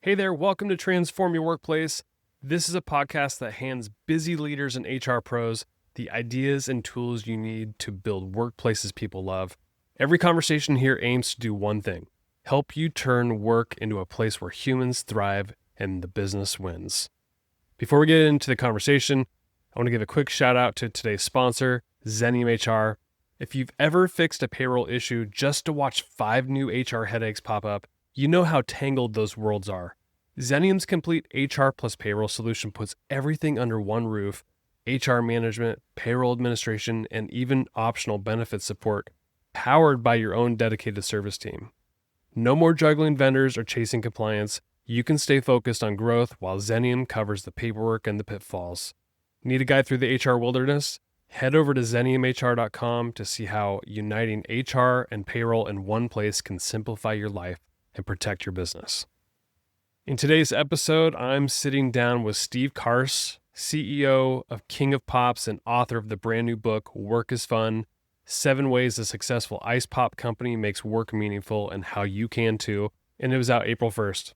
Hey there, welcome to Transform Your Workplace. This is a podcast that hands busy leaders and HR pros the ideas and tools you need to build workplaces people love. Every conversation here aims to do one thing: help you turn work into a place where humans thrive and the business wins. Before we get into the conversation, I want to give a quick shout out to today's sponsor, Xenium HR. If you've ever fixed a payroll issue just to watch 5 new HR headaches pop up, you know how tangled those worlds are. Xenium's complete HR plus payroll solution puts everything under one roof: HR management, payroll administration, and even optional benefit support, powered by your own dedicated service team. No more juggling vendors or chasing compliance. You can stay focused on growth while Xenium covers the paperwork and the pitfalls. Need a guide through the HR wilderness? Head over to xeniumhr.com to see how uniting HR and payroll in one place can simplify your life and protect your business. In today's episode, I'm sitting down with Steve Carse, CEO of King of Pops and author of the brand new book, Work is Fun: 7 Ways a Successful Ice Pop Company Makes Work Meaningful and How You Can Too, and it was out April 1st.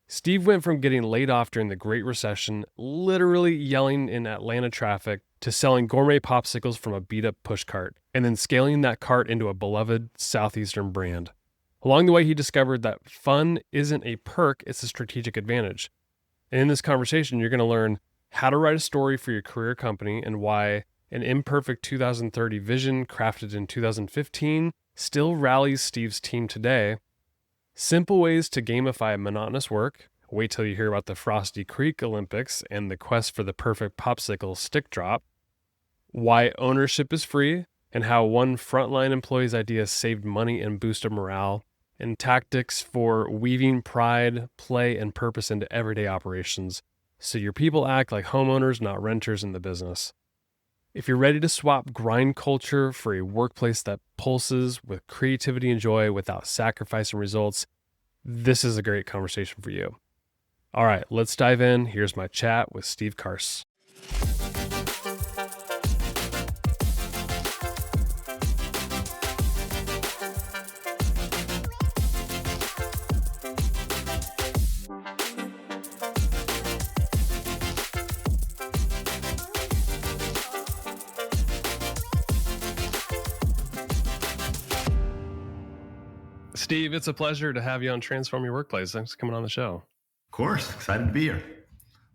Steve went from getting laid off during the Great Recession, literally yelling in Atlanta traffic, to selling gourmet popsicles from a beat-up pushcart, and then scaling that cart into a beloved Southeastern brand. Along the way, he discovered that fun isn't a perk, it's a strategic advantage. And in this conversation, you're going to learn how to write a story for your career company and why an imperfect 2030 vision crafted in 2015 still rallies Steve's team today. Simple ways to gamify monotonous work. Wait till you hear about the Frosty Creek Olympics and the quest for the perfect popsicle stick drop. Why ownership is free and how one frontline employee's idea saved money and boosted morale. And tactics for weaving pride, play, and purpose into everyday operations so your people act like homeowners, not renters in the business. If you're ready to swap grind culture for a workplace that pulses with creativity and joy without sacrificing results, this is a great conversation for you. All right, let's dive in. Here's my chat with Steve Carse. Steve, it's a pleasure to have you on Transform Your Workplace. Thanks for coming on the show. Of course. Excited to be here.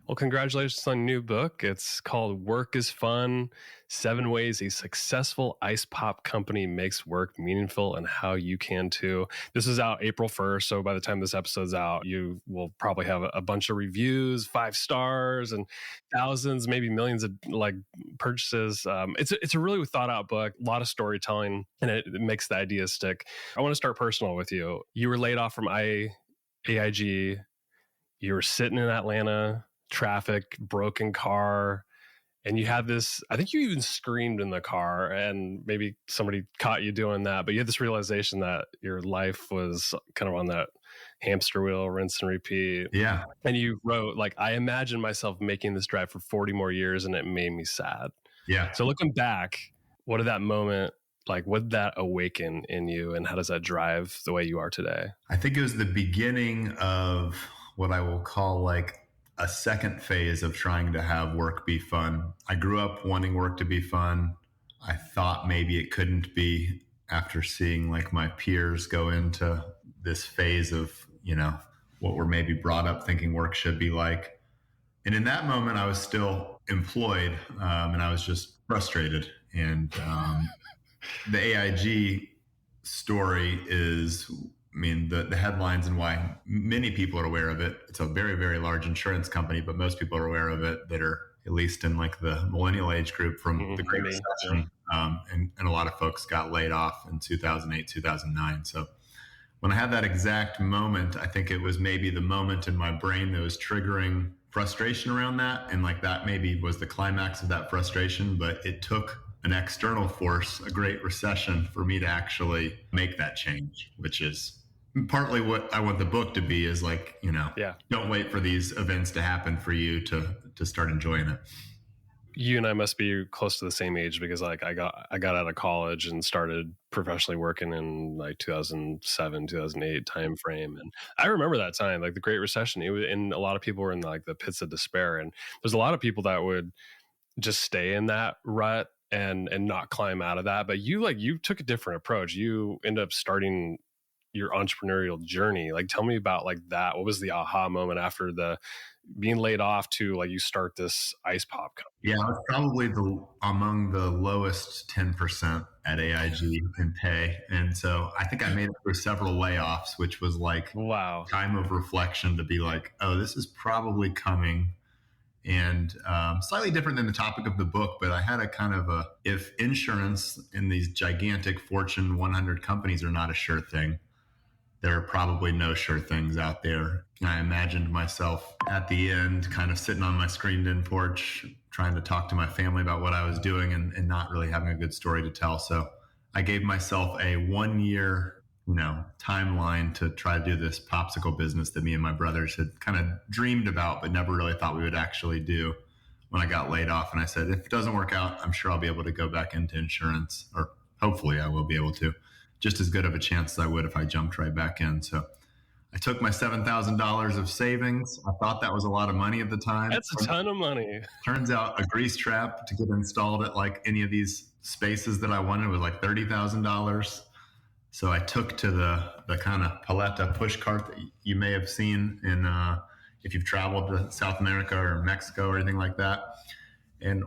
Well, congratulations on your new book. It's called Work is Fun: 7 Ways a Successful Ice Pop Company Makes Work Meaningful and How You Can Too. This is out April 1st. So by the time this episode's out, you will probably have a bunch of reviews, 5 stars, and thousands, maybe millions of purchases. It's a really thought out book, a lot of storytelling, and it makes the ideas stick. I want to start personal with you. You were laid off from AIG. You were sitting in Atlanta, traffic, broken car, and you had this, I think you even screamed in the car, and maybe somebody caught you doing that, but you had this realization that your life was kind of on that hamster wheel, rinse and repeat. Yeah. And you wrote, I imagine myself making this drive for 40 more years, and it made me sad. Yeah. So looking back, what did that moment, what did that awaken in you, and how does that drive the way you are today? I think it was the beginning of what I will call a second phase of trying to have work be fun. I grew up wanting work to be fun. I thought maybe it couldn't be after seeing my peers go into this phase of, what we're maybe brought up thinking work should be like. And in that moment, I was still employed and I was just frustrated. And the AIG story is, the headlines and why many people are aware of it. It's a very, very large insurance company, but most people are aware of it that are at least in the millennial age group from the Great Recession. And a lot of folks got laid off in 2008, 2009. So when I had that exact moment, I think it was maybe the moment in my brain that was triggering frustration around that. And that maybe was the climax of that frustration, but it took an external force, a Great Recession, for me to actually make that change, which is partly what I want the book to be, is don't wait for these events to happen for you to start enjoying it. You and I must be close to the same age because like I got out of college and started professionally working in like 2007, 2008 time frame. And I remember that time, like the Great Recession. It was, and a lot of people were in like the pits of despair. And there's a lot of people that would just stay in that rut and not climb out of that. But you took a different approach. You end up starting your entrepreneurial journey. Like tell me about like that. What was the aha moment after the being laid off to like you start this ice pop company? Yeah, I was probably among the lowest 10% at AIG in pay. And so I think I made it through several layoffs, which was like Wow. time of reflection to be like, oh, this is probably coming. And slightly different than the topic of the book, but I had a kind of if insurance in these gigantic Fortune 100 companies are not a sure thing, there are probably no sure things out there. I imagined myself at the end kind of sitting on my screened in porch, trying to talk to my family about what I was doing and not really having a good story to tell. So I gave myself a 1 year, timeline to try to do this popsicle business that me and my brothers had kind of dreamed about, but never really thought we would actually do when I got laid off. And I said, if it doesn't work out, I'm sure I'll be able to go back into insurance, or hopefully I will be able to. Just as good of a chance as I would if I jumped right back in. So I took my $7,000 of savings. I thought that was a lot of money at the time. That's a ton of money. Turns out a grease trap to get installed at like any of these spaces that I wanted was like $30,000. So I took to the kind of paleta push cart that you may have seen in if you've traveled to South America or Mexico or anything like that,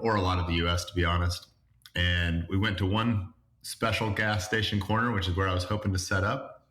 or a lot of the U.S. to be honest. And we went to one special gas station corner, which is where I was hoping to set up.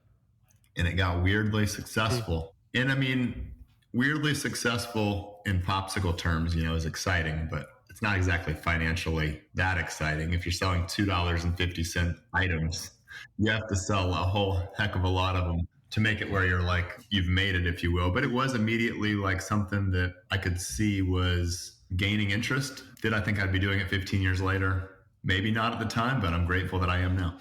And it got weirdly successful. And I mean, weirdly successful in popsicle terms, is exciting, but it's not exactly financially that exciting. If you're selling $2.50 items, you have to sell a whole heck of a lot of them to make it where you're like, you've made it, if you will. But it was immediately like something that I could see was gaining interest. Did I think I'd be doing it 15 years later? Maybe not at the time, but I'm grateful that I am now.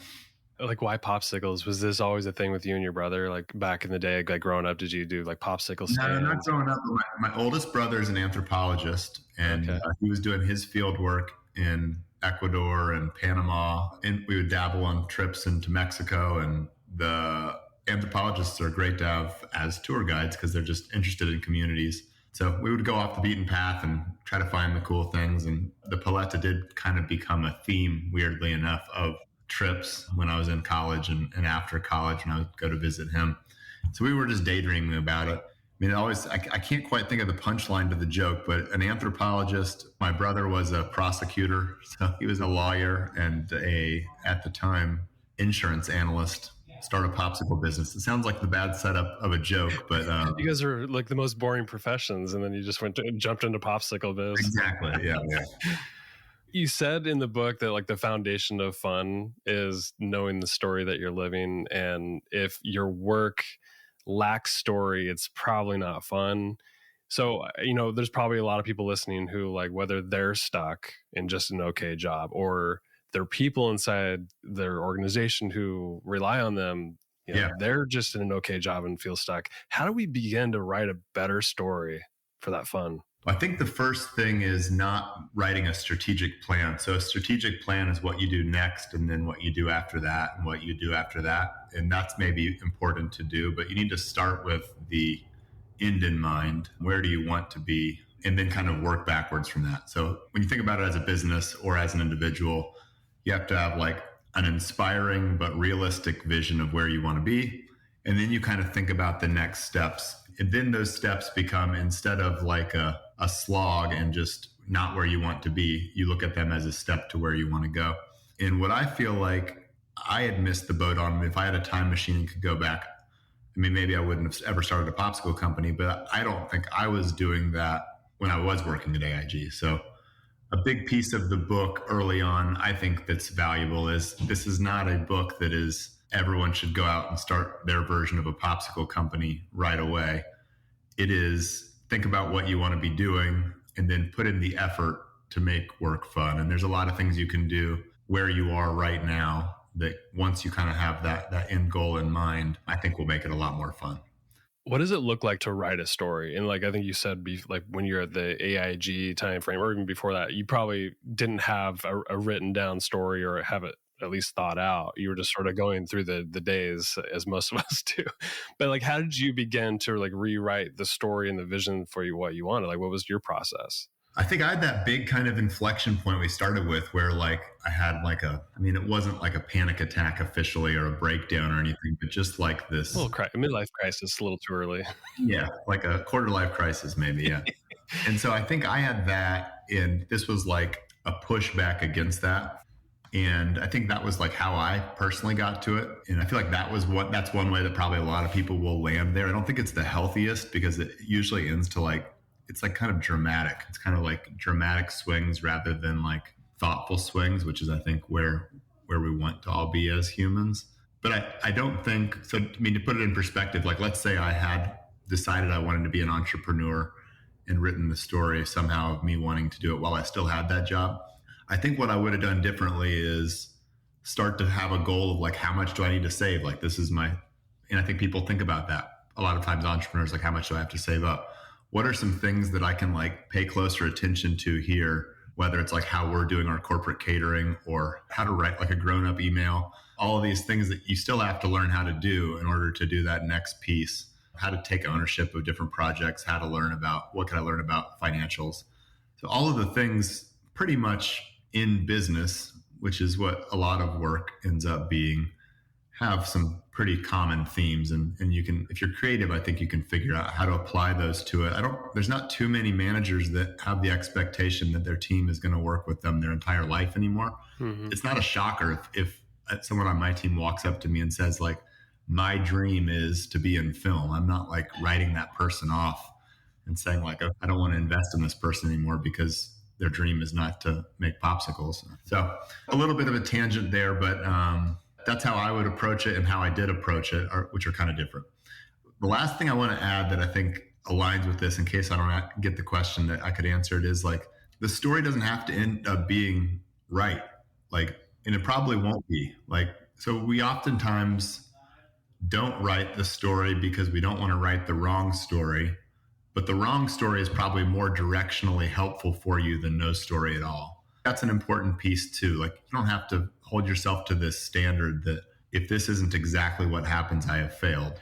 Like, why popsicles? Was this always a thing with you and your brother? Like back in the day, like growing up, did you do like popsicle stands? No, not growing up. My oldest brother is an anthropologist, and he was doing his field work in Ecuador and Panama, and we would dabble on trips into Mexico. And the anthropologists are great to have as tour guides because they're just interested in communities. So we would go off the beaten path and try to find the cool things. And the paleta did kind of become a theme, weirdly enough, of trips when I was in college and after college when I would go to visit him. So we were just daydreaming about it. I mean, I can't quite think of the punchline to the joke, but an anthropologist, my brother was a prosecutor. So he was a lawyer and at the time, insurance analyst. Start a popsicle business. It sounds like the bad setup of a joke, but you guys are like the most boring professions, and then you just jumped into popsicle biz. Exactly. Yeah. You said in the book that like the foundation of fun is knowing the story that you're living, and if your work lacks story, it's probably not fun. So there's probably a lot of people listening who like whether they're stuck in just an okay job or there are people inside their organization who rely on them. They're just in an okay job and feel stuck. How do we begin to write a better story for that fun? I think the first thing is not writing a strategic plan. So a strategic plan is what you do next and then what you do after that and what you do after that. And that's maybe important to do, but you need to start with the end in mind. Where do you want to be? And then kind of work backwards from that. So when you think about it as a business or as an individual, you have to have like an inspiring but realistic vision of where you want to be. And then you kind of think about the next steps. And then those steps become, instead of like a slog and just not where you want to be, you look at them as a step to where you want to go. And what I feel like I had missed the boat on, if I had a time machine and could go back, I mean, maybe I wouldn't have ever started a popsicle company, but I don't think I was doing that when I was working at AIG. So a big piece of the book early on, I think that's valuable is this is not a book that is everyone should go out and start their version of a popsicle company right away. It is think about what you want to be doing and then put in the effort to make work fun. And there's a lot of things you can do where you are right now that once you kind of have that end goal in mind, I think will make it a lot more fun. What does it look like to write a story? And like I think you said, like when you're at the AIG time frame, or even before that, you probably didn't have a written down story or have it at least thought out. You were just sort of going through the days, as most of us do. But like, how did you begin to like rewrite the story and the vision for you, what you wanted? Like, what was your process? I think I had that big kind of inflection point we started with where like I had like it wasn't like a panic attack officially or a breakdown or anything, but just like A this, little midlife crisis, a little too early. yeah, like a quarter life crisis maybe. Yeah. And so I think I had that, and this was like a pushback against that. And I think that was like how I personally got to it. And I feel like that's one way that probably a lot of people will land there. I don't think it's the healthiest because it usually ends to like, it's like kind of dramatic. It's kind of like dramatic swings rather than like thoughtful swings, which is I think where we want to all be as humans. But I don't think so. I mean, to put it in perspective, like let's say I had decided I wanted to be an entrepreneur and written the story somehow of me wanting to do it while I still had that job. I think what I would have done differently is start to have a goal of like, how much do I need to save? Like, this is and I think people think about that a lot of times, entrepreneurs, like, how much do I have to save up? What are some things that I can like pay closer attention to here? Whether it's like how we're doing our corporate catering or how to write like a grown up email, all of these things that you still have to learn how to do in order to do that next piece, how to take ownership of different projects, how to learn about what can I learn about financials. So all of the things pretty much in business, which is what a lot of work ends up being, have some pretty common themes. And you can, if you're creative, I think you can figure out how to apply those to it. There's not too many managers that have the expectation that their team is going to work with them their entire life anymore. Mm-hmm. It's not a shocker if someone on my team walks up to me and says like, my dream is to be in film. I'm not like writing that person off and saying like, I don't want to invest in this person anymore because their dream is not to make popsicles. So a little bit of a tangent there, but that's how I would approach it and how I did approach it, which are kind of different. The last thing I want to add that I think aligns with this, in case I don't get the question that I could answer it, is like the story doesn't have to end up being right. Like, and it probably won't be. Like, so we oftentimes don't write the story because we don't want to write the wrong story. But the wrong story is probably more directionally helpful for you than no story at all. That's an important piece too. Like, you don't have to hold yourself to this standard that if this isn't exactly what happens, I have failed.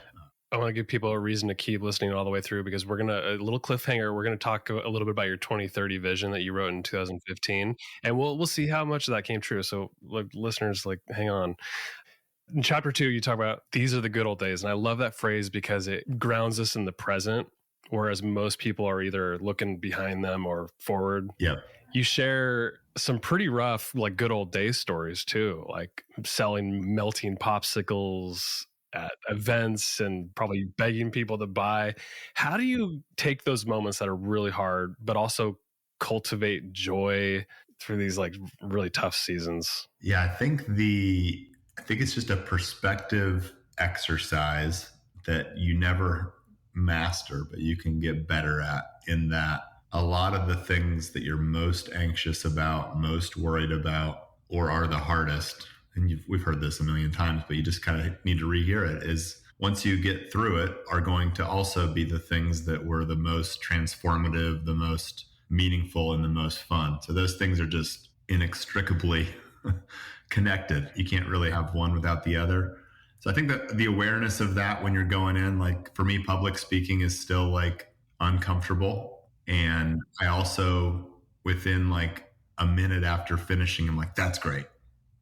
I want to give people a reason to keep listening all the way through, because we're going to, a little cliffhanger, we're going to talk a little bit about your 2030 vision that you wrote in 2015, and we'll see how much of that came true. So like, listeners, like, hang on. In chapter 2, you talk about these are the good old days. And I love that phrase because it grounds us in the present, whereas most people are either looking behind them or forward. Yeah. You share some pretty rough, like, good old days stories too, like selling melting popsicles at events and probably begging people to buy. How do you take those moments that are really hard, but also cultivate joy through these like really tough seasons? Yeah, I think it's just a perspective exercise that you never master, but you can get better at, in that a lot of the things that you're most anxious about, most worried about, or are the hardest, and we've heard this a million times, but you just kind of need to rehear it, is once you get through it, are going to also be the things that were the most transformative, the most meaningful, and the most fun. So those things are just inextricably connected. You can't really have one without the other. So I think that the awareness of that when you're going in, like for me, public speaking is still like uncomfortable. And I also, within like a minute after finishing, I'm like, that's great.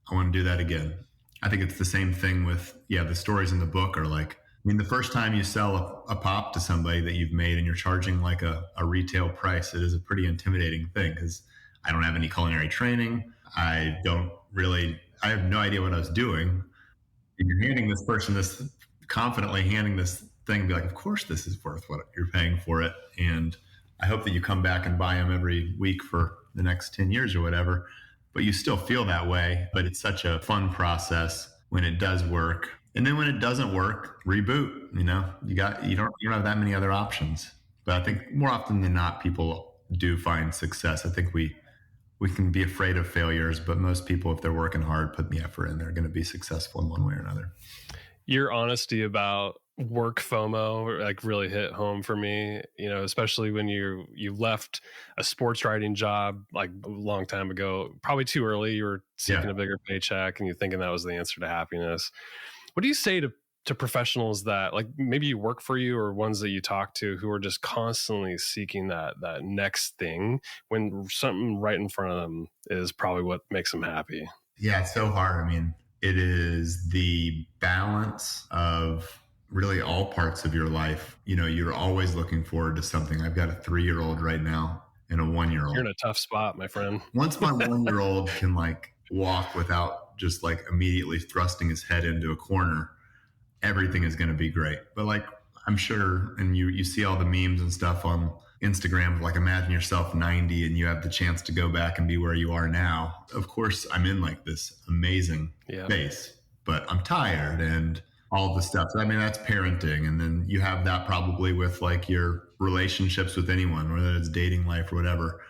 I want to do that again. I think it's the same thing with, the stories in the book are like, I mean, the first time you sell a pop to somebody that you've made and you're charging like a retail price, it is a pretty intimidating thing because I don't have any culinary training. I have no idea what I was doing. And you're handing this person confidently handing this thing and be like, of course this is worth what you're paying for it. And I hope that you come back and buy them every week for the next 10 years or whatever, but you still feel that way. But it's such a fun process when it does work. And then when it doesn't work, reboot, you don't have that many other options. But I think more often than not, people do find success. I think we can be afraid of failures, but most people, if they're working hard, put the effort in, they're going to be successful in one way or another. Your honesty about work FOMO like really hit home for me, especially when you left a sports writing job like a long time ago, probably too early. You were seeking Yeah. a bigger paycheck and you're thinking that was the answer to happiness. What do you say to professionals that like maybe you work for you or ones that you talk to who are just constantly seeking that next thing when something right in front of them is probably what makes them happy? Yeah, it's so hard. I mean, it is the balance of really all parts of your life. You're always looking forward to something. I've got a 3-year-old right now and a 1-year-old. You're in a tough spot, my friend. Once my 1-year-old can like walk without just like immediately thrusting his head into a corner, everything is going to be great. But like, I'm sure, and you see all the memes and stuff on Instagram, like imagine yourself 90 and you have the chance to go back and be where you are now. Of course, I'm in like this amazing space, but I'm tired and all the stuff. I mean, that's parenting. And then you have that probably with like your relationships with anyone, whether it's dating life or whatever.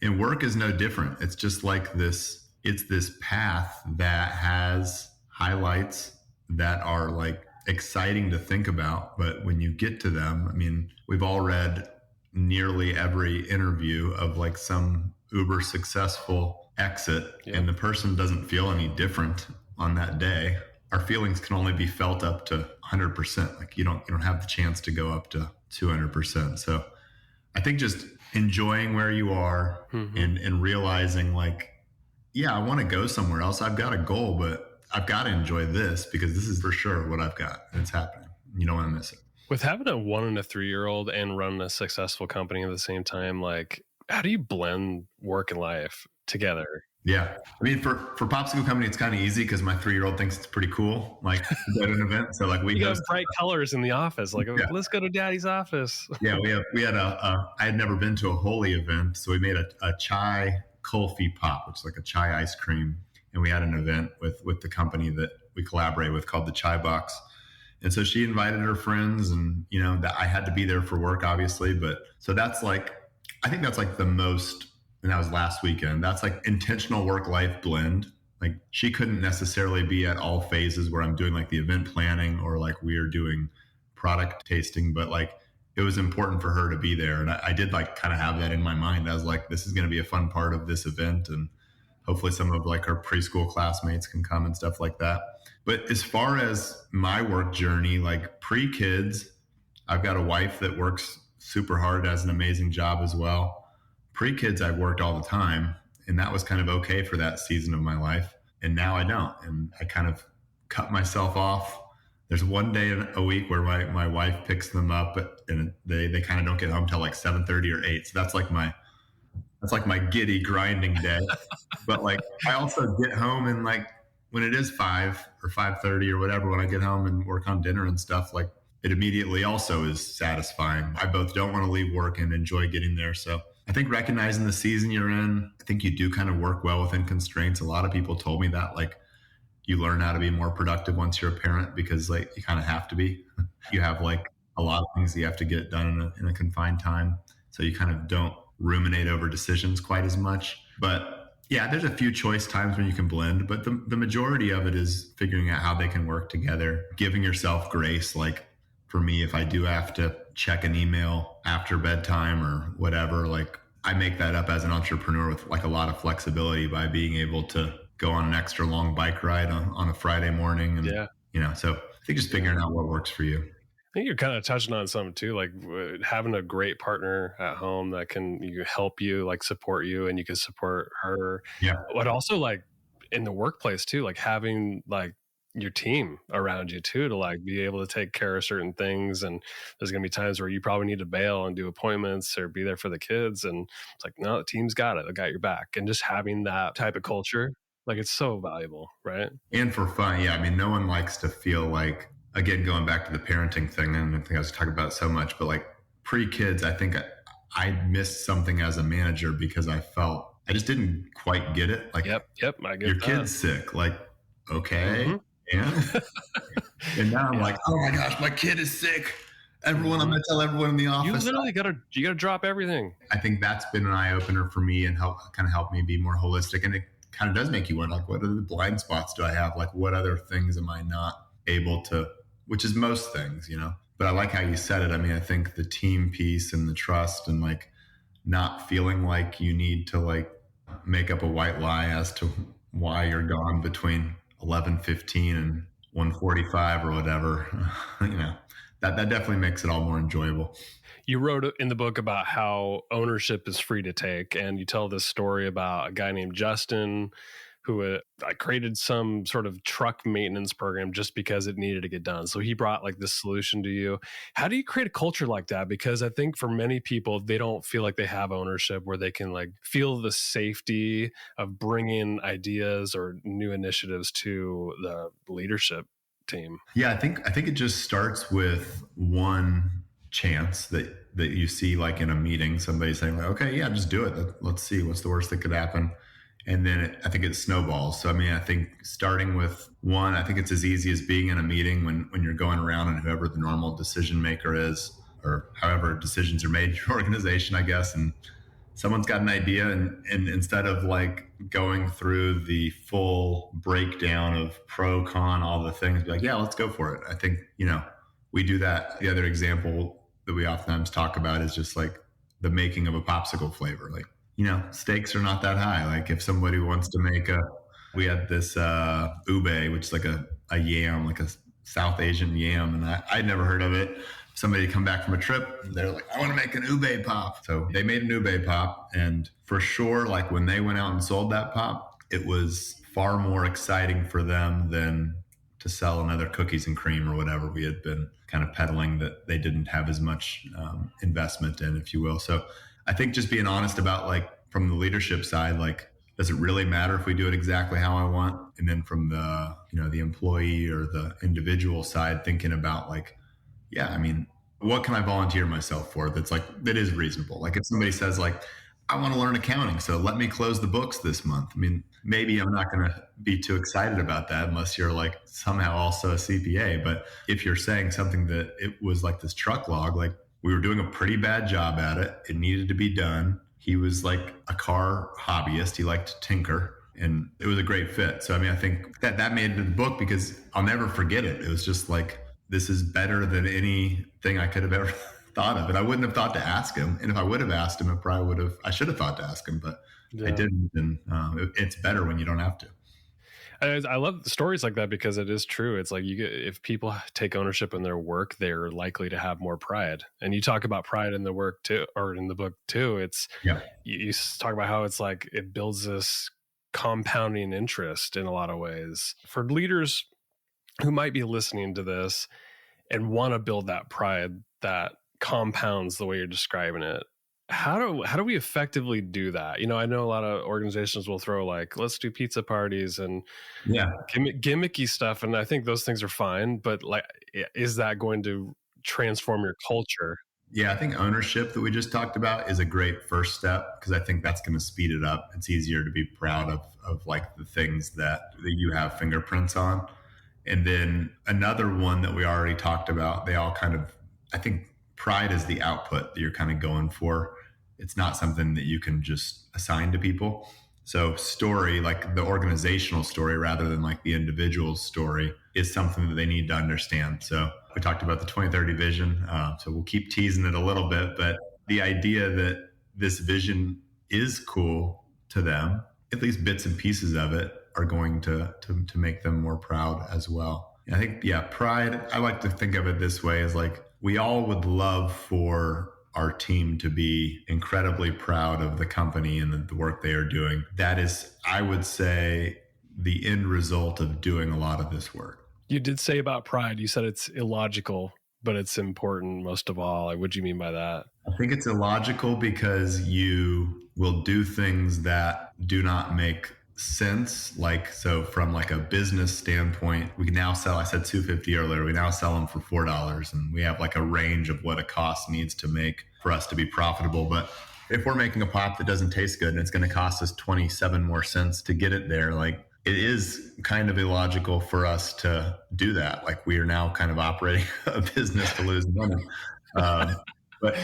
And work is no different. It's just like it's this path that has highlights that are like exciting to think about. But when you get to them, I mean, we've all read nearly every interview of like some uber successful exit, and the person doesn't feel any different on that day. Our feelings can only be felt up to 100%. Like you don't have the chance to go up to 200%. So I think just enjoying where you are and realizing like, yeah, I want to go somewhere else. I've got a goal, but I've got to enjoy this because this is for sure what I've got and it's happening. You don't want to miss it. With having a 1 and a 3-year-old and running a successful company at the same time, like how do you blend work and life together? Yeah. I mean, for Popsicle Company, it's kind of easy because my 3-year-old thinks it's pretty cool. Like to go to an event. So like we have bright colors in the office. Like, let's go to daddy's office. Yeah. We had I had never been to a Holy event. So we made a chai kulfi pop, which is like a chai ice cream. And we had an event with the company that we collaborate with called the Chai Box. And so she invited her friends and, that I had to be there for work, obviously. But so that's like, I think that's like the most, and that was last weekend. That's like intentional work-life blend. Like she couldn't necessarily be at all phases where I'm doing like the event planning or like we're doing product tasting, but like it was important for her to be there. And I did like kind of have that in my mind. I was like, this is going to be a fun part of this event. And hopefully some of like our preschool classmates can come and stuff like that. But as far as my work journey, like pre-kids, I've got a wife that works super hard, has an amazing job as well. Pre-kids, I've worked all the time, and that was kind of okay for that season of my life. And now I don't, and I kind of cut myself off. There's one day a week where my wife picks them up, and they kind of don't get home till like 7:30 or 8. So that's like my giddy grinding day. But like I also get home and like when it is 5 or 5:30 or whatever, when I get home and work on dinner and stuff, like it immediately also is satisfying. I both don't want to leave work and enjoy getting there. So I think recognizing the season you're in, I think you do kind of work well within constraints. A lot of people told me that like you learn how to be more productive once you're a parent because like you kind of have to be. You have like a lot of things that you have to get done in a confined time. So you kind of don't ruminate over decisions quite as much. But yeah, there's a few choice times when you can blend, but the majority of it is figuring out how they can work together, giving yourself grace. Like for me, if I do have to check an email after bedtime or whatever, like I make that up as an entrepreneur with like a lot of flexibility by being able to go on an extra long bike ride on a Friday morning. And, so I think just figuring out what works for you. I think you're kind of touching on something too, like having a great partner at home that can help you, like support you, and you can support her. Yeah. But also like in the workplace too, like having like your team around you too, to like be able to take care of certain things. And there's going to be times where you probably need to bail and do appointments or be there for the kids. And it's like, no, the team's got it. They got your back. And just having that type of culture, like it's so valuable, right? And for fun. Yeah. I mean, no one likes to feel like, again, going back to the parenting thing, and I think I was talking about it so much, but like pre-kids, I think I missed something as a manager because I felt I just didn't quite get it. Like, yep, I get your kid's sick. Like, okay, and now I'm like, oh my gosh, my kid is sick. Everyone, I'm gonna tell everyone in the office. You literally gotta drop everything. I think that's been an eye opener for me and help me be more holistic. And it kind of does make you wonder, like, what are the blind spots do I have? Like, what other things am I not able to which is most things, you know. But I like how you said it. I mean, I think the team piece and the trust and like not feeling like you need to like make up a white lie as to why you're gone between 11:15 and 1:45 or whatever. You know, that definitely makes it all more enjoyable. You wrote in the book about how ownership is free to take, and you tell this story about a guy named Justin who I created some sort of truck maintenance program just because it needed to get done. So he brought like this solution to you. How do you create a culture like that? Because I think for many people, they don't feel like they have ownership where they can like feel the safety of bringing ideas or new initiatives to the leadership team. Yeah, I think it just starts with one chance that you see like in a meeting, somebody saying like, okay, yeah, just do it. Let's see what's the worst that could happen. And then I think it snowballs. So I mean, I think starting with one, I think it's as easy as being in a meeting when you're going around and whoever the normal decision maker is, or however decisions are made in your organization, I guess, and someone's got an idea, and instead of like going through the full breakdown of pro, con, all the things, be like, yeah, let's go for it. I think, you know, we do that. The other example that we oftentimes talk about is just like the making of a popsicle flavor. Like, you know, stakes are not that high. Like if somebody wants to make we had this ube, which is like a yam, like a South Asian yam, and I'd never heard of it. Somebody come back from a trip, they're like, I want to make an ube pop. So they made an ube pop. And for sure, like when they went out and sold that pop, it was far more exciting for them than to sell another cookies and cream or whatever we had been kind of peddling that they didn't have as much investment in, if you will. So I think just being honest about like from the leadership side, like, does it really matter if we do it exactly how I want? And then from the, you know, the employee or the individual side, thinking about like, yeah, I mean, what can I volunteer myself for that is reasonable? Like if somebody says like, I want to learn accounting, so let me close the books this month. I mean, maybe I'm not going to be too excited about that unless you're like somehow also a CPA. But if you're saying something that it was like this truck log, like we were doing a pretty bad job at it. It needed to be done. He was like a car hobbyist. He liked to tinker and it was a great fit. So, I mean, I think that made it in the book because I'll never forget it. It was just like, this is better than anything I could have ever thought of. And I wouldn't have thought to ask him. And if I would have asked him, I should have thought to ask him, but I didn't. And it's better when you don't have to. I love stories like that because it is true. It's like if people take ownership in their work, they're likely to have more pride. And you talk about pride in the work too, or in the book too. It's you talk about how it's like it builds this compounding interest in a lot of ways for leaders who might be listening to this and want to build that pride that compounds the way you're describing it. How do we effectively do that? You know, I know a lot of organizations will throw like, let's do pizza parties and gimmicky stuff. And I think those things are fine, but like, is that going to transform your culture? Yeah, I think ownership that we just talked about is a great first step because I think that's going to speed it up. It's easier to be proud of like the things that you have fingerprints on. And then another one that we already talked about, they all kind of, I think pride is the output that you're kind of going for. It's not something that you can just assign to people. So story, like the organizational story rather than like the individual story, is something that they need to understand. So we talked about the 2030 vision. So we'll keep teasing it a little bit, but the idea that this vision is cool to them, at least bits and pieces of it are going to make them more proud as well. I think, pride, I like to think of it this way as like, we all would love for our team to be incredibly proud of the company and the work they are doing. That is, I would say, the end result of doing a lot of this work. You did say about pride, you said it's illogical, but it's important most of all. Like, what do you mean by that? I think it's illogical because you will do things that do not make sense. Like, so from like a business standpoint, we can now sell, I said $2.50 earlier, we now sell them for $4 and we have like a range of what a cost needs to make for us to be profitable. But if we're making a pop that doesn't taste good and it's going to cost us 27 more cents to get it there, like it is kind of illogical for us to do that. Like we are now kind of operating a business to lose money. But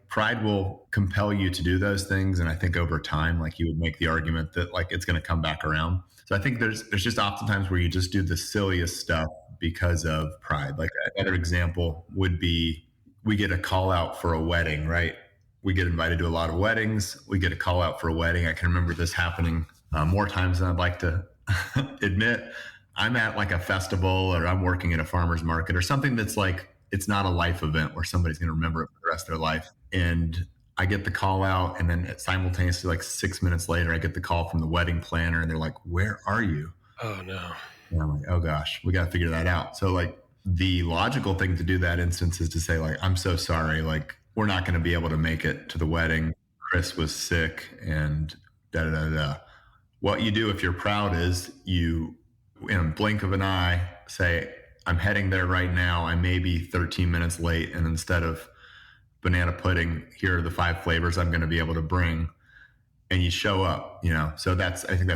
pride will compel you to do those things. And I think over time, like you would make the argument that like it's going to come back around. So I think there's just oftentimes where you just do the silliest stuff because of pride. Like another example would be we get a call out for a wedding, right? We get invited to a lot of weddings. We get a call out for a wedding. I can remember this happening more times than I'd like to admit. I'm at like a festival or I'm working at a farmer's market or something that's like, it's not a life event where somebody's going to remember it for the rest of their life. And I get the call out, and then simultaneously, like 6 minutes later, I get the call from the wedding planner, and they're like, "Where are you?" Oh no. And I'm like, "Oh gosh, we got to figure that out." So like the logical thing to do that instance is to say like, "I'm so sorry, like we're not going to be able to make it to the wedding. Chris was sick, and da da da da." What you do if you're proud is you, in a blink of an eye, say, "I'm heading there right now. I may be 13 minutes late, and instead of banana pudding, here are the 5 flavors I'm going to be able to bring," and you show up, so I think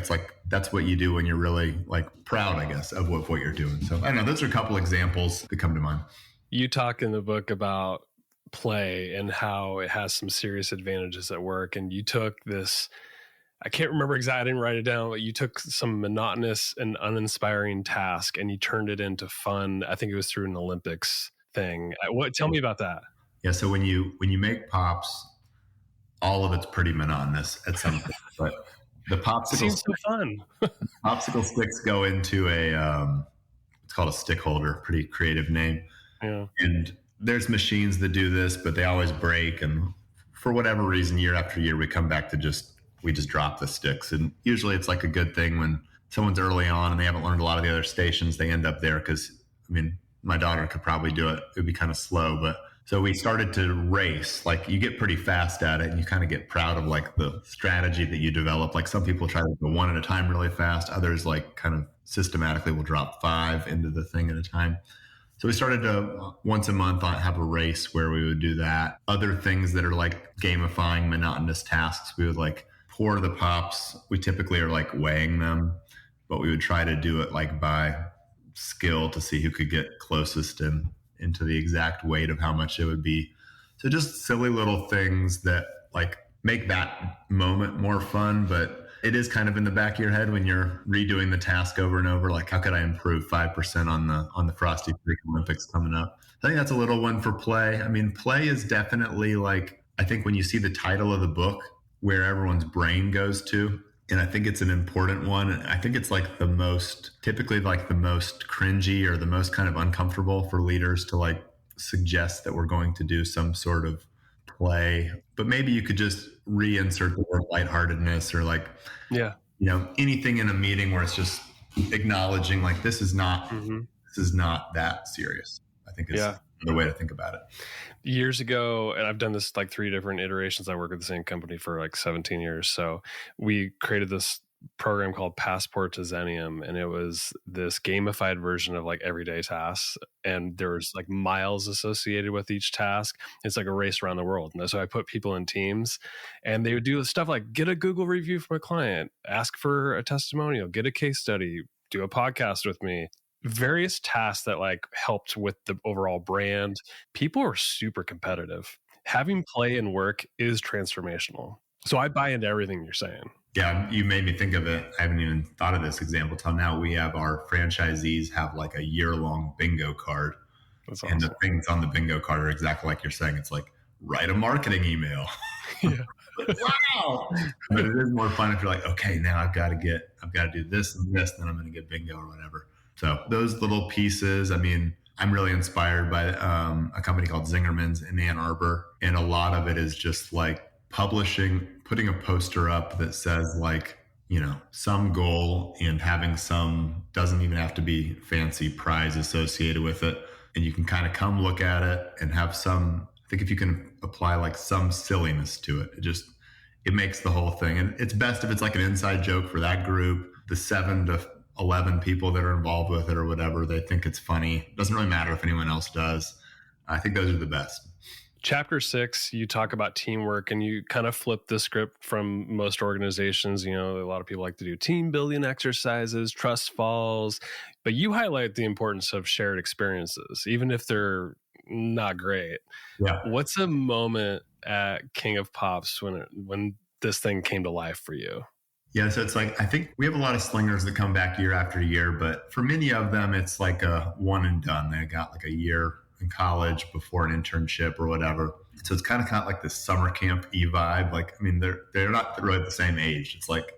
that's what you do when you're really like proud, I guess, of what you're doing. So I don't know, those are a couple examples that come to mind. You talk in the book about play and how it has some serious advantages at work, and you took this, I can't remember exactly, I didn't write it down, but you took some monotonous and uninspiring task and you turned it into fun. I think it was through an Olympics thing. Tell me about that. Yeah, so when you make pops, all of it's pretty monotonous at some point, but the Seems so fun. popsicle sticks go into it's called a stick holder, pretty creative name. Yeah. And there's machines that do this, but they always break. And for whatever reason, year after year, we come back to we just drop the sticks. And usually it's like a good thing when someone's early on and they haven't learned a lot of the other stations, they end up there. Cause I mean, my daughter could probably do it. It would be kind of slow, but so we started to race. Like you get pretty fast at it and you kind of get proud of like the strategy that you develop. Like some people try to go one at a time really fast. Others like kind of systematically will drop 5 into the thing at a time. So we started to once a month have a race where we would do that. Other things that are like gamifying monotonous tasks, we would like pour the pops. We typically are like weighing them, but we would try to do it like by skill to see who could get closest into the exact weight of how much it would be. So just silly little things that like make that moment more fun, but it is kind of in the back of your head when you're redoing the task over and over. Like, how could I improve 5% on the Frosty Creek Olympics coming up? I think that's a little one for play. I mean, play is definitely like, I think when you see the title of the book, where everyone's brain goes to, and I think it's an important one. I think it's like typically like the most cringy or the most kind of uncomfortable for leaders to like suggest that we're going to do some sort of play, but maybe you could just reinsert the word lightheartedness or like, yeah, anything in a meeting where it's just acknowledging like this is not that serious. I think is another way to think about it. Years ago, and I've done this like 3 different iterations. I work at the same company for like 17 years. So we created this program called Passport to Zenium, and it was this gamified version of like everyday tasks, and there was like miles associated with each task. It's like a race around the world. And so I put people in teams, and they would do stuff like get a Google review from a client, ask for a testimonial, get a case study, do a podcast with me. Various tasks that like helped with the overall brand. People are super competitive. Having play in work is transformational. So I buy into everything you're saying. Yeah, you made me think of it. I haven't even thought of this example till now. We have our franchisees have like a year-long bingo card. That's awesome. And the things on the bingo card are exactly like you're saying. It's like, write a marketing email. Yeah. Wow. But it is more fun if you're like, okay, now I've got to do this and this, then I'm going to get bingo or whatever. So those little pieces, I mean, I'm really inspired by a company called Zingerman's in Ann Arbor. And a lot of it is just like putting a poster up that says like, some goal and having doesn't even have to be fancy prize associated with it. And you can kind of come look at it and have I think if you can apply like some silliness to it, it makes the whole thing. And it's best if it's like an inside joke for that group, the 7 to 11 people that are involved with it or whatever, they think it's funny. It doesn't really matter if anyone else does. I think those are the best. Chapter 6, you talk about teamwork, and you kind of flip the script from most organizations. A lot of people like to do team building exercises, trust falls, but you highlight the importance of shared experiences, even if they're not great. Yeah. What's a moment at King of Pops when this thing came to life for you? Yeah, so it's like I think we have a lot of slingers that come back year after year, but for many of them, it's like a one and done. They got like a year in college before an internship or whatever. So it's kind of like this summer camp e vibe. Like, I mean, they're not really the same age. It's like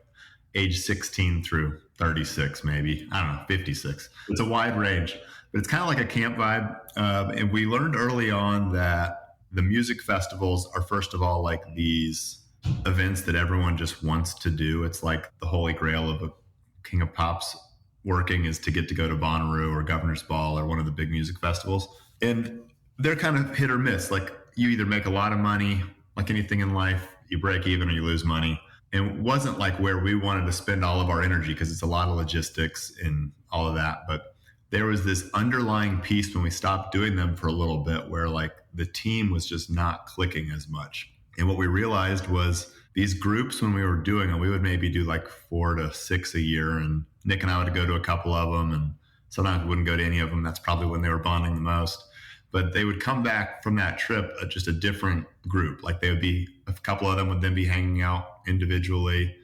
age 16 through 36, maybe. I don't know, 56. It's a wide range, but it's kind of like a camp vibe. And we learned early on that the music festivals are, first of all, like these events that everyone just wants to do. It's like the holy grail of a King of Pop's working is to get to go to Bonnaroo or Governor's Ball or one of the big music festivals. And they're kind of hit or miss. Like you either make a lot of money, like anything in life, you break even or you lose money. And it wasn't like where we wanted to spend all of our energy because it's a lot of logistics and all of that. But there was this underlying piece when we stopped doing them for a little bit where like the team was just not clicking as much. And what we realized was these groups, when we were doing them, we would maybe do like 4 to 6 a year. And Nick and I would go to a couple of them. And sometimes we wouldn't go to any of them. That's probably when they were bonding the most. But they would come back from that trip just a different group. Like they would be, a couple of them would then be hanging out individually.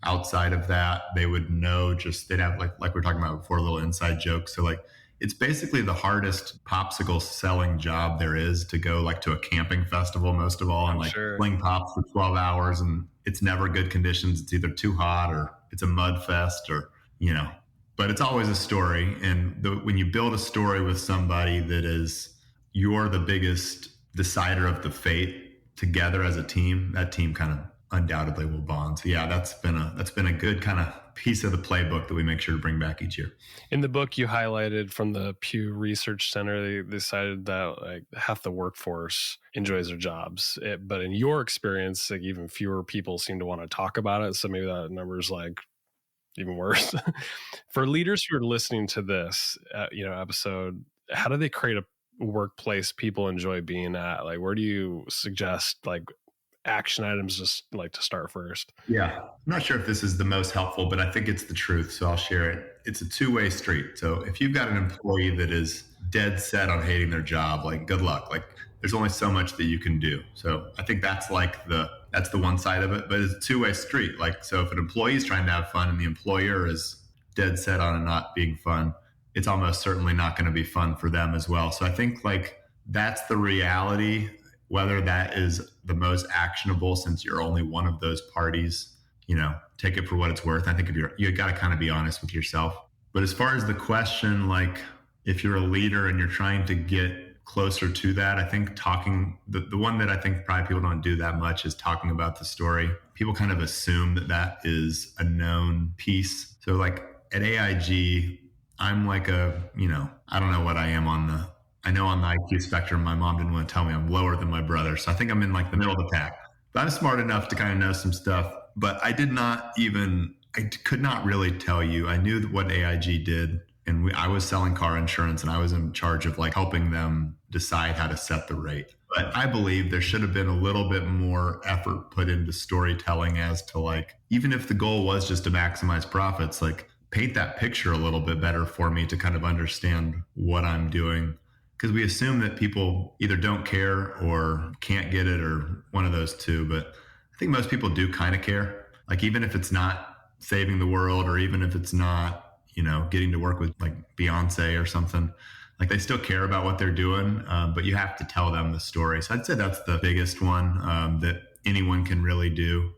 Outside of that, they would know just, they'd have like we were talking about before, little inside jokes. So like, it's basically the hardest popsicle selling job there is to go like to a camping festival, most of all, and like fling pops for 12 hours and it's never good conditions. It's either too hot or it's a mud fest or, you know, but it's always a story. And when you build a story with somebody that is, you're the biggest decider of the fate together as a team, that team kind of undoubtedly will bond. So yeah, that's been a good kind of piece of the playbook that we make sure to bring back each year. In the book, you highlighted from the Pew Research Center, they decided that like half the workforce enjoys their jobs. But in your experience, like even fewer people seem to want to talk about it. So maybe that number is like even worse. For leaders who are listening to this, episode, how do they create a workplace people enjoy being at? Like, where do you suggest like action items just like to start first? Yeah. I'm not sure if this is the most helpful, but I think it's the truth. So I'll share it. It's a two-way street. So if you've got an employee that is dead set on hating their job, like good luck. Like there's only so much that you can do. So I think that's the one side of it, but it's a two-way street. Like, so if an employee is trying to have fun and the employer is dead set on it not being fun, it's almost certainly not going to be fun for them as well. So I think like that's the reality. Whether that is the most actionable since you're only one of those parties, take it for what it's worth. I think you got to kind of be honest with yourself. But as far as the question, like if you're a leader and you're trying to get closer to that, I think the one that I think probably people don't do that much is talking about the story. People kind of assume that is a known piece. So like at AIG, I'm like I don't know what I am I know on the IQ spectrum, my mom didn't want to tell me I'm lower than my brother. So I think I'm in like the middle of the pack. But I'm smart enough to kind of know some stuff. But I could not really tell you. I knew what AIG did. And I was selling car insurance and I was in charge of like helping them decide how to set the rate. But I believe there should have been a little bit more effort put into storytelling as to like, even if the goal was just to maximize profits, like paint that picture a little bit better for me to kind of understand what I'm doing. Because we assume that people either don't care or can't get it or one of those two. But I think most people do kind of care. Like even if it's not saving the world or even if it's not, getting to work with like Beyonce or something, like they still care about what they're doing. But you have to tell them the story. So I'd say that's the biggest one that anyone can really do.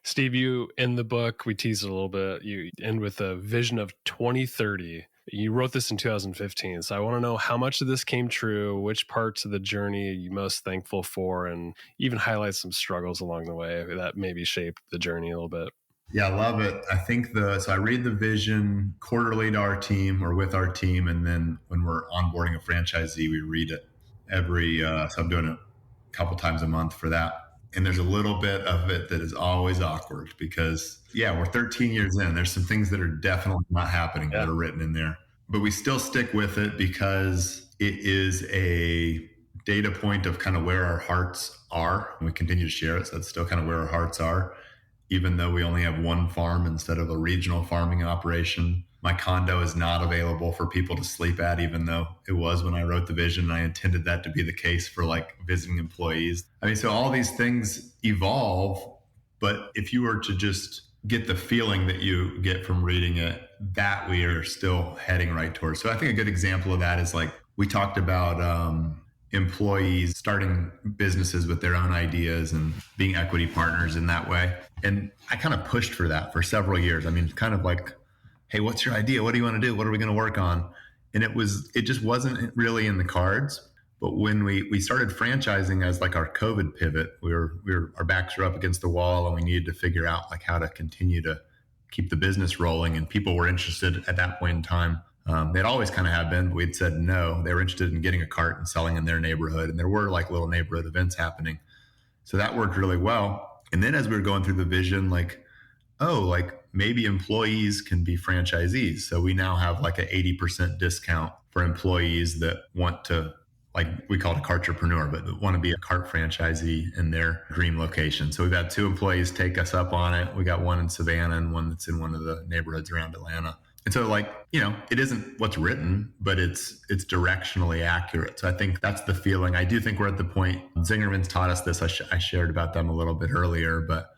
Steve, you in the book, we teased it a little bit. You end with a vision of 2030. You wrote this in 2015. So I want to know how much of this came true, which parts of the journey are you most thankful for, and even highlight some struggles along the way that maybe shaped the journey a little bit. Yeah, I love it. I think so I read the vision quarterly to our team or with our team. And then when we're onboarding a franchisee, we read it so I'm doing it a couple times a month for that. And there's a little bit of it that is always awkward because, we're 13 years in. There's some things that are definitely not happening that are written in there. But we still stick with it because it is a data point of kind of where our hearts are. And we continue to share it. So that's still kind of where our hearts are, even though we only have one farm instead of a regional farming operation. My condo is not available for people to sleep at, even though it was when I wrote the vision. I intended that to be the case for like visiting employees. I mean, so all these things evolve, but if you were to just get the feeling that you get from reading it, that we are still heading right towards. So I think a good example of that is like we talked about employees starting businesses with their own ideas and being equity partners in that way. And I kind of pushed for that for several years. I mean, kind of like, hey, what's your idea? What do you want to do? What are we going to work on? And it just wasn't really in the cards. But when we started franchising as like our COVID pivot, our backs were up against the wall and we needed to figure out like how to continue to keep the business rolling. And people were interested at that point in time. They'd always kind of have been, but we'd said no. They were interested in getting a cart and selling in their neighborhood. And there were like little neighborhood events happening. So that worked really well. And then as we were going through the vision, like, oh, like maybe employees can be franchisees. So we now have like an 80% discount for employees that want to, like we call it a cartrepreneur, but want to be a cart franchisee in their dream location. So we've had 2 employees take us up on it. We got one in Savannah and one that's in one of the neighborhoods around Atlanta. And so like, it isn't what's written, but it's directionally accurate. So I think that's the feeling. I do think we're at the point, Zingerman's taught us this. I shared about them a little bit earlier, but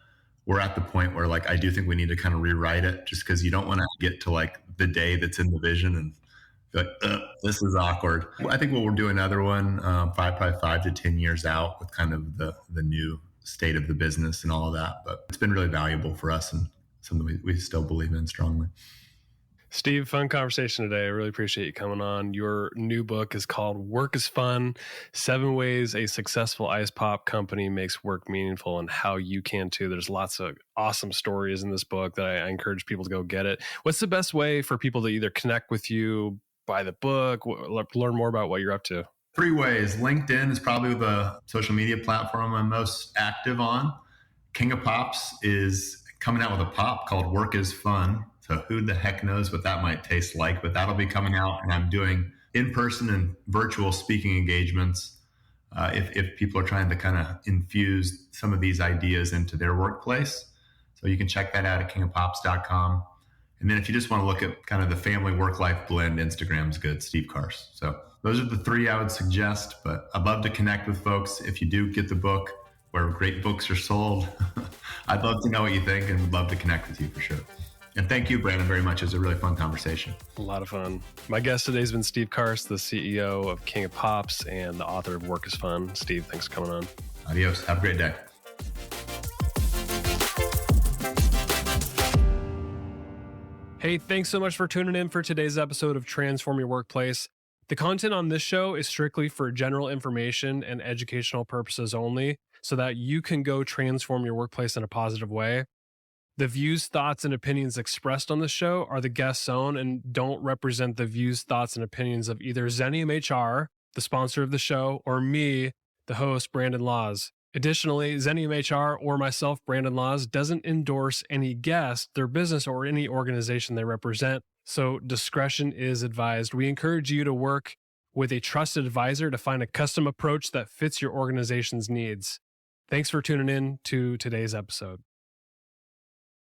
we're at the point where like, I do think we need to kind of rewrite it just because you don't want to get to like the day that's in the vision and like, this is awkward. I think we'll do another one, probably 5 to 10 years out with kind of the new state of the business and all of that. But it's been really valuable for us and something we still believe in strongly. Steve, fun conversation today. I really appreciate you coming on. Your new book is called Work is Fun, 7 Ways a Successful Ice Pop Company Makes Work Meaningful and How You Can Too. There's lots of awesome stories in this book that I encourage people to go get it. What's the best way for people to either connect with you, buy the book, learn more about what you're up to? 3 ways. LinkedIn is probably the social media platform I'm most active on. King of Pops is coming out with a pop called Work is Fun. So who the heck knows what that might taste like, but that'll be coming out. And I'm doing in-person and virtual speaking engagements if people are trying to kind of infuse some of these ideas into their workplace. So you can check that out at kingofpops.com. And then if you just want to look at kind of the family work-life blend, Instagram's good, Steve Carse. So those are the 3 I would suggest, but I'd love to connect with folks. If you do get the book where great books are sold, I'd love to know what you think and would love to connect with you for sure. And thank you, Brandon, very much. It was a really fun conversation. A lot of fun. My guest today has been Steve Carse, the CEO of King of Pops and the author of Work is Fun. Steve, thanks for coming on. Adios. Have a great day. Hey, thanks so much for tuning in for today's episode of Transform Your Workplace. The content on this show is strictly for general information and educational purposes only, so that you can go transform your workplace in a positive way. The views, thoughts, and opinions expressed on the show are the guest's own and don't represent the views, thoughts, and opinions of either Xenium HR, the sponsor of the show, or me, the host, Brandon Laws. Additionally, Xenium HR or myself, Brandon Laws, doesn't endorse any guest, their business, or any organization they represent, so discretion is advised. We encourage you to work with a trusted advisor to find a custom approach that fits your organization's needs. Thanks for tuning in to today's episode.